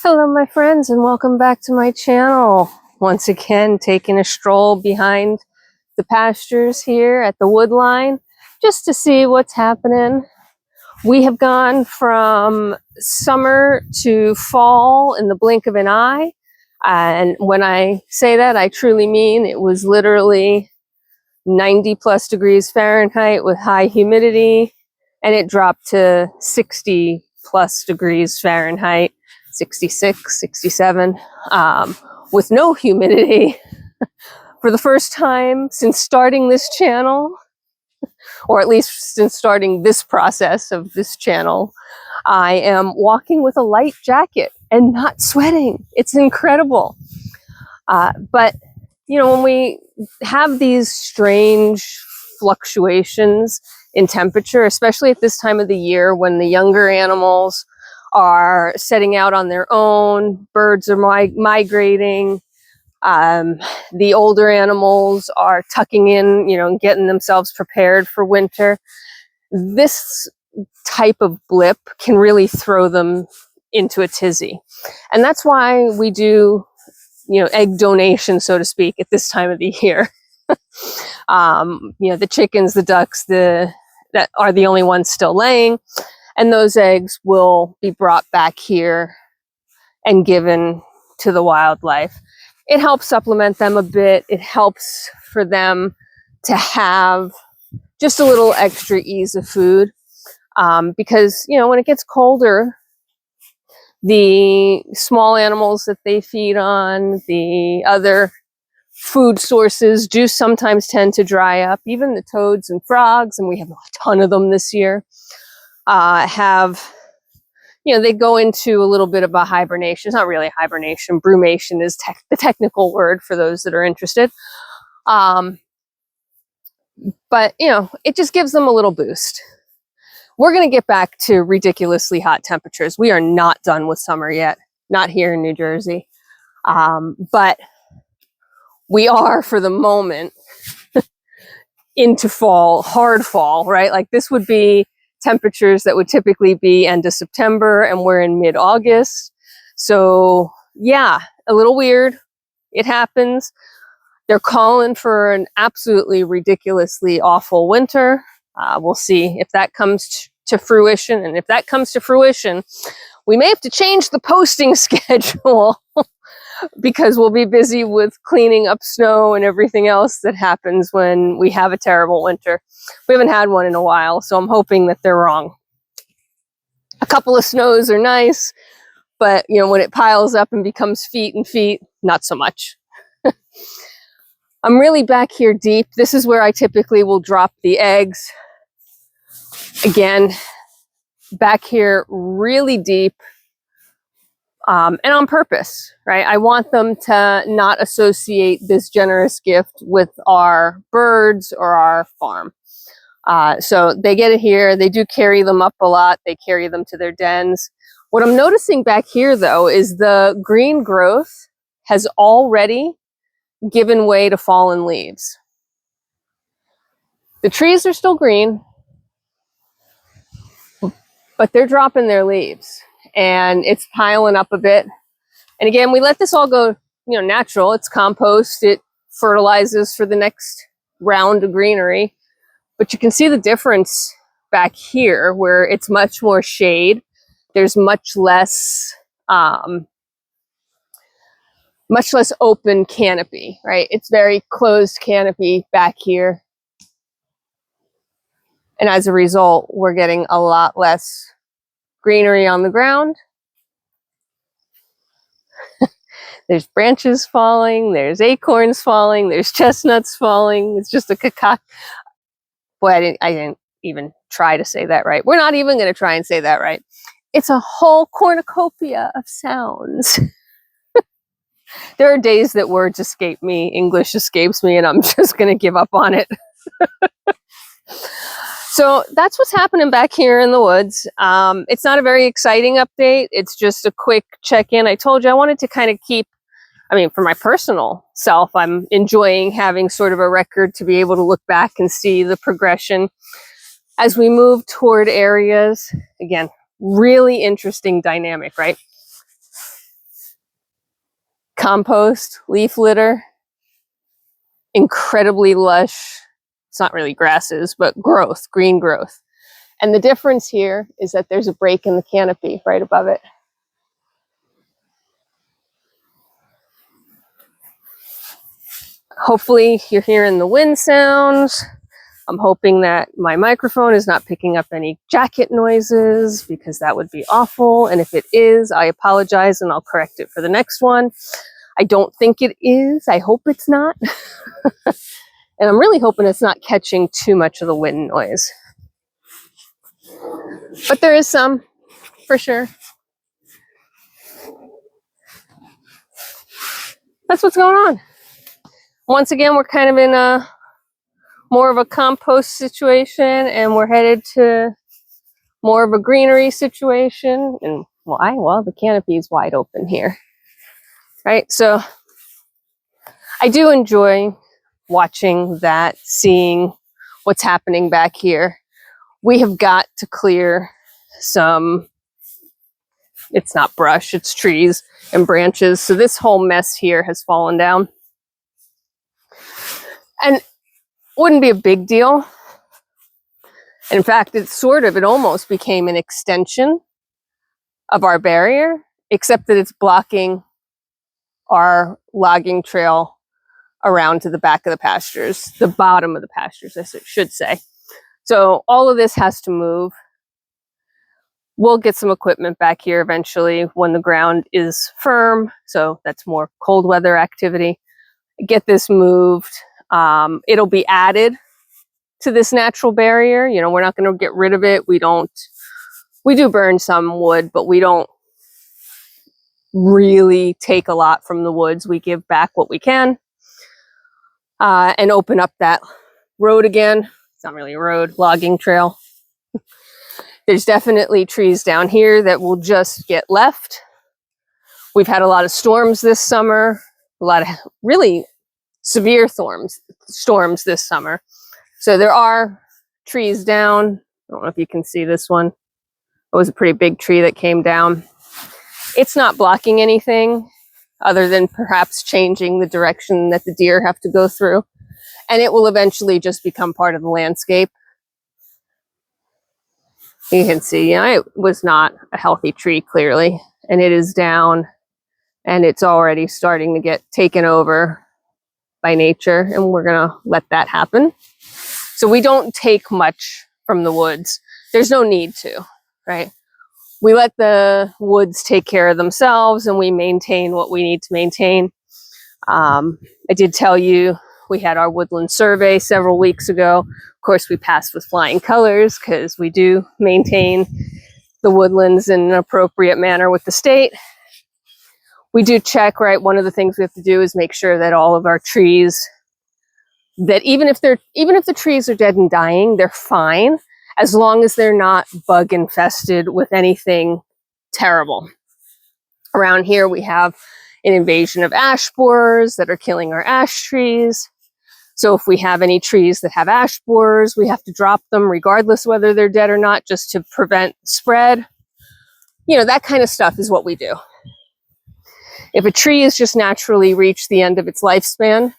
Hello my friends, and welcome back to my channel. Once again, taking a stroll behind the pastures here at the Woodline just to see what's happening. We have gone from summer to fall in the blink of an eye. And when I say that, I truly mean it was literally 90 plus degrees Fahrenheit with high humidity, and it dropped to 60 plus degrees Fahrenheit, 66, 67, with no humidity. For the first time since starting this channel, or at least since starting this process of this channel, I am walking with a light jacket and not sweating. It's incredible. But, you know, when we have these strange fluctuations in temperature, especially at this time of the year when the younger animals are setting out on their own, birds are migrating, the older animals are tucking in, you know, and getting themselves prepared for winter. This type of blip can really throw them into a tizzy. And that's why we do, you know, egg donation, so to speak, at this time of the year. You know, the chickens, the ducks, that are the only ones still laying, and those eggs will be brought back here and given to the wildlife. It helps supplement them a bit. It helps for them to have just a little extra ease of food, because, you know, when it gets colder, the small animals that they feed on, the other food sources do sometimes tend to dry up. Even the toads and frogs, and we have a ton of them this year, have, you know, they go into a little bit of a hibernation. It's not really hibernation. Brumation is the technical word for those that are interested. But, you know, it just gives them a little boost. We're going to get back to ridiculously hot temperatures. We are not done with summer yet. Not here in New Jersey. But we are, for the moment, into fall, hard fall, right? Like this would be temperatures that would typically be end of September, and we're in mid-August. So yeah, a little weird. It happens. They're calling for an absolutely ridiculously awful winter. We'll see if that comes to fruition. And if that comes to fruition, we may have to change the posting schedule because we'll be busy with cleaning up snow and everything else that happens when we have a terrible winter. We haven't had one in a while, so I'm hoping that they're wrong. A couple of snows are nice, but, you know, when it piles up and becomes feet and feet, not so much. I'm really back here deep. This is where I typically will drop the eggs. Again, back here really deep, and on purpose, right? I want them to not associate this generous gift with our birds or our farm. So they get it here. They do carry them up a lot. They carry them to their dens. What I'm noticing back here, though, is the green growth has already given way to fallen leaves. The trees are still green, but they're dropping their leaves, and it's piling up a bit. And again, we let this all go, you know, natural. It's compost. It fertilizes for the next round of greenery. But you can see the difference back here where it's much more shade. There's much less open canopy, right? It's very closed canopy back here. And as a result, we're getting a lot less greenery on the ground. There's branches falling, there's acorns falling, there's chestnuts falling. It's just a cacophony. Boy, I didn't even try to say that right. We're not even going to try and say that right. It's a whole cornucopia of sounds. There are days that words escape me, English escapes me, and I'm just going to give up on it. So that's what's happening back here in the woods. It's not a very exciting update. It's just a quick check-in. I told you I wanted to kind of keep, I mean, for my personal self, I'm enjoying having sort of a record to be able to look back and see the progression as we move toward areas. Again, really interesting dynamic, right? compost, leaf litter, incredibly lush. It's not really grasses, but growth, green growth. And the difference here is that there's a break in the canopy right above it. Hopefully you're hearing the wind sounds. I'm hoping that my microphone is not picking up any jacket noises, because that would be awful. And if it is, I apologize and I'll correct it for the next one. I don't think it is. I hope it's not. And I'm really hoping it's not catching too much of the wind noise. But there is some, for sure. That's what's going on. Once again, we're kind of in a more of a compost situation, and we're headed to more of a greenery situation. And why? Well, the canopy is wide open here, right? So I do enjoy watching that, seeing what's happening back here. We have got to clear some, it's not brush, it's trees and branches. So this whole mess here has fallen down. And wouldn't be a big deal. In fact, it almost became an extension of our barrier, except that it's blocking our logging trail around to the back of the pastures, the bottom of the pastures, I should say. So all of this has to move. We'll get some equipment back here eventually when the ground is firm. So that's more cold weather activity. Get this moved. It'll be added to this natural barrier. You know, we're not going to get rid of it. We do burn some wood, but we don't really take a lot from the woods. We give back what we can, and open up that road again. It's not really a road, logging trail. There's definitely trees down here that will just get left. We've had a lot of storms this summer, a lot of really severe storms this summer. So there are trees down. I don't know if you can see this one. It was a pretty big tree that came down. It's not blocking anything other than perhaps changing the direction that the deer have to go through. And it will eventually just become part of the landscape. You can see, it was not a healthy tree, clearly. And it is down, and it's already starting to get taken over by nature, and we're going to let that happen. So we don't take much from the woods. There's no need to, right? We let the woods take care of themselves, and we maintain what we need to maintain. I did tell you we had our woodland survey several weeks ago. Of course, we passed with flying colors because we do maintain the woodlands in an appropriate manner with the state. We do check, right? One of the things we have to do is make sure that all of our trees, that even if the trees are dead and dying, they're fine as long as they're not bug infested with anything terrible. Around here, we have an invasion of ash borers that are killing our ash trees. So if we have any trees that have ash borers, we have to drop them regardless whether they're dead or not, just to prevent spread. You know, that kind of stuff is what we do. If a tree has just naturally reached the end of its lifespan,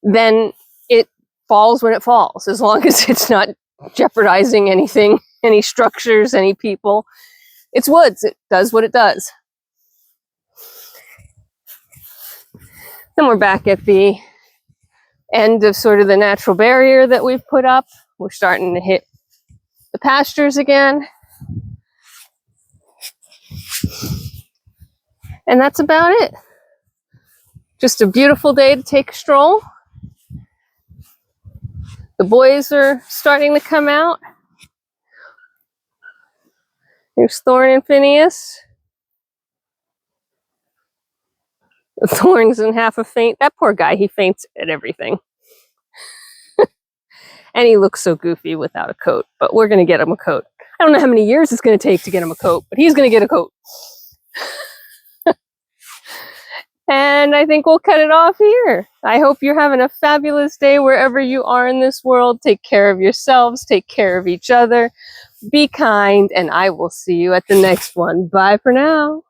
then it falls when it falls, as long as it's not jeopardizing anything, any structures, any people. It's woods. It does what it does. Then we're back at the end of sort of the natural barrier that we've put up. We're starting to hit the pastures again. And that's about it. Just a beautiful day to take a stroll. The boys are starting to come out. There's Thorn and Phineas. Thorn's in half a faint. That poor guy, he faints at everything. And he looks so goofy without a coat, but we're going to get him a coat. I don't know how many years it's going to take to get him a coat, but he's going to get a coat. And I think we'll cut it off here. I hope you're having a fabulous day wherever you are in this world. Take care of yourselves. Take care of each other. Be kind, and I will see you at the next one. Bye for now.